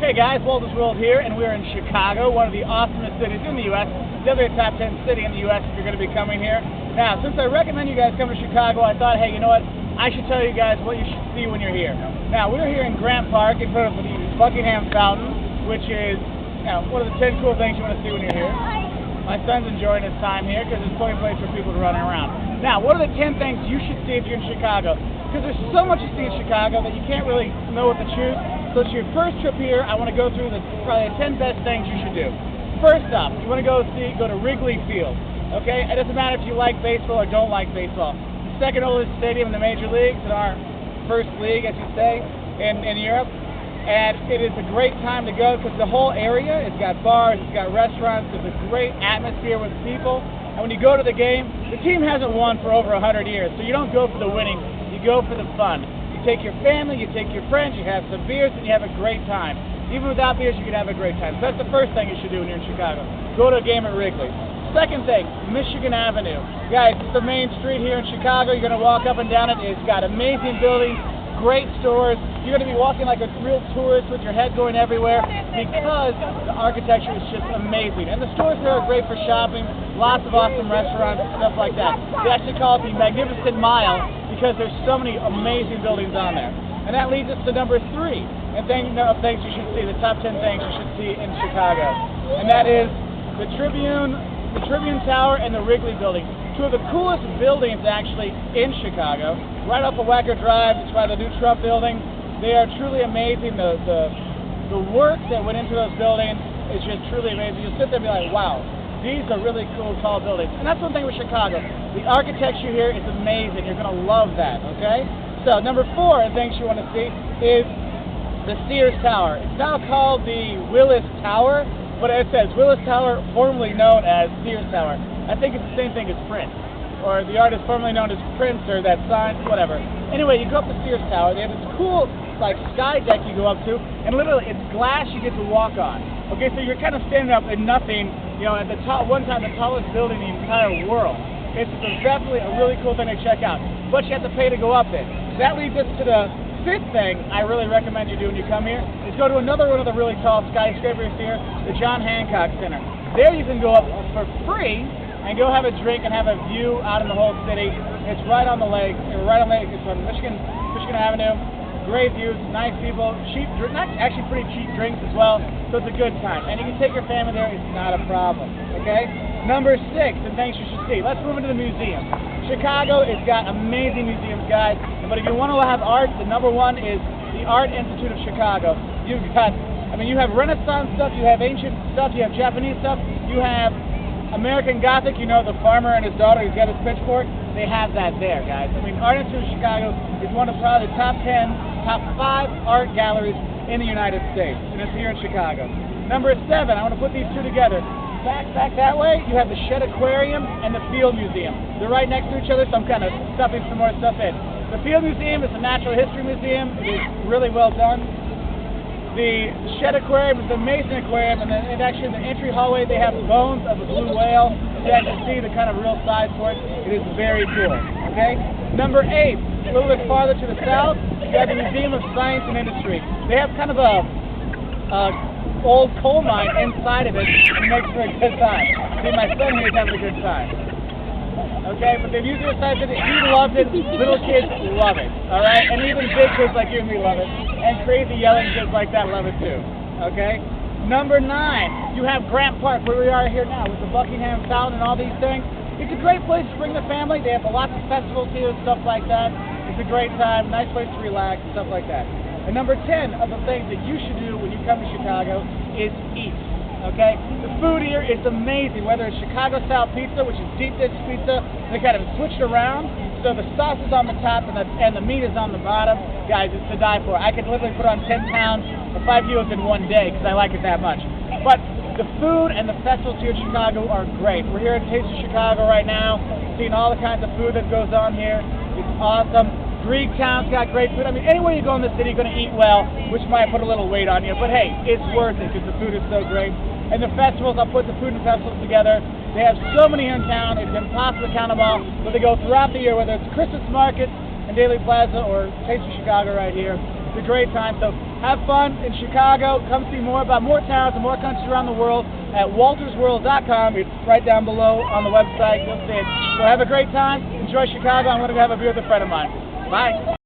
Okay guys, Walter's World here, and we're in Chicago, one of the awesomest cities in the U.S., definitely a top 10 city in the U.S. if you're going to be coming here. Now, since I recommend you guys come to Chicago, I thought, hey, you know what, I should tell you guys what you should see when you're here. Now, we're here in Grant Park in front of the Buckingham Fountain, which is one of the 10 cool things you want to see when you're here. My son's enjoying his time here because there's plenty of place for people to run around. Now, what are the 10 things you should see if you're in Chicago? Because there's so much to see in Chicago that you can't really know what to choose. So it's your first trip here. I want to go through probably the 10 best things you should do. First up, you want to go to Wrigley Field. Okay? It doesn't matter if you like baseball or don't like baseball. The second oldest stadium in the major leagues, in our first league, as you say, in Europe. And it is a great time to go because the whole area, it's got bars, it's got restaurants, there's a great atmosphere with people. And when you go to the game, the team hasn't won for over 100 years, so you don't go for the winning, you go for the fun. You take your family, you take your friends, you have some beers, and you have a great time. Even without beers, you can have a great time. So that's the first thing you should do when you're in Chicago. Go to a game at Wrigley. Second thing, Michigan Avenue. Guys, it's the main street here in Chicago. You're going to walk up and down it. It's got amazing buildings, great stores. You're going to be walking like a real tourist with your head going everywhere because the architecture is just amazing. And the stores there are great for shopping, lots of awesome restaurants and stuff like that. They actually call it the Magnificent Mile because there's so many amazing buildings on there. And that leads us to number 3. And things you should see, the top 10 things you should see in Chicago. And that is the Tribune Tower and the Wrigley Building. Two of the coolest buildings actually in Chicago. Right off of Wacker Drive, it's by the new Trump building. They are truly amazing. The work that went into those buildings is just truly amazing. You'll sit there and be like, wow, these are really cool, tall buildings. And that's one thing with Chicago. The architecture here is amazing. You're going to love that, okay? So number 4 things you want to see is the Sears Tower. It's now called the Willis Tower, but it says Willis Tower, formerly known as Sears Tower. I think it's the same thing as Prince, or the artist formerly known as Prince, or that sign, whatever. Anyway, you go up the Sears Tower. They have this cool, like, sky deck you go up to, and literally it's glass you get to walk on. Okay, so you're kind of standing up in nothing, at the top, one time the tallest building in the entire world. Okay, so it's definitely a really cool thing to check out, but you have to pay to go up there. So that leads us to the 5th thing I really recommend you do when you come here, is go to another one of the really tall skyscrapers here, the John Hancock Center. There you can go up for free and go have a drink and have a view out in the whole city. It's right on the lake, it's on Michigan Avenue. Great views, nice people, cheap, actually pretty cheap drinks as well, so it's a good time. And you can take your family there, it's not a problem, okay? Number 6, and things you should see. Let's move into the museum. Chicago has got amazing museums, guys, but if you want to have art, the number 1 is the Art Institute of Chicago. You have Renaissance stuff, you have ancient stuff, you have Japanese stuff, you have American Gothic, the farmer and his daughter who's got his pitchfork, they have that there, guys. Art Institute of Chicago is one of probably the top 5 art galleries in the United States, and it's here in Chicago. Number 7, I want to put these two together. Back that way, you have the Shed Aquarium and the Field Museum. They're right next to each other, so I'm kind of stuffing some more stuff in. The Field Museum is a natural history museum. It is really well done. The Shed Aquarium is an amazing aquarium, and then actually in the entry hallway they have bones of a blue whale. You actually see the kind of real size for it. It is very cool. Okay? Number 8, a little bit farther to the south, you have the Museum of Science and Industry. They have kind of a old coal mine inside of it, and it makes for a good time. See, my son here is having a good time. Okay, but the Museum of Science and Industry, he loves it, little kids love it, alright? And even big kids like you and me love it, and crazy yelling kids like that love it too, okay? Number 9, you have Grant Park, where we are here now, with the Buckingham Fountain and all these things. It's a great place to bring the family. They have lots of festivals here and stuff like that. It's a great time, nice place to relax and stuff like that. And number 10 of the things that you should do when you come to Chicago is eat, okay? The food here is amazing, whether it's Chicago-style pizza, which is deep dish pizza. They kind of switched around, so the sauce is on the top and the meat is on the bottom. Guys, it's to die for. I could literally put on 10 pounds of 5 kilos in one day because I like it that much. But the food and the festivals here in Chicago are great. We're here at Taste of Chicago right now, seeing all the kinds of food that goes on here. It's awesome. Greektown's got great food. Anywhere you go in the city, you're going to eat well, which might put a little weight on you. But hey, it's worth it because the food is so great. And the festivals, I'll put the food and festivals together. They have so many here in town, it's impossible to count them all. But they go throughout the year, whether it's Christmas markets and Daily Plaza or Taste of Chicago right here. It's a great time. So have fun in Chicago. Come see more about more towns and more countries around the world at waltersworld.com. It's right down below on the website. You'll see it. So have a great time. Enjoy Chicago. I'm going to go have a beer with a friend of mine. Bye.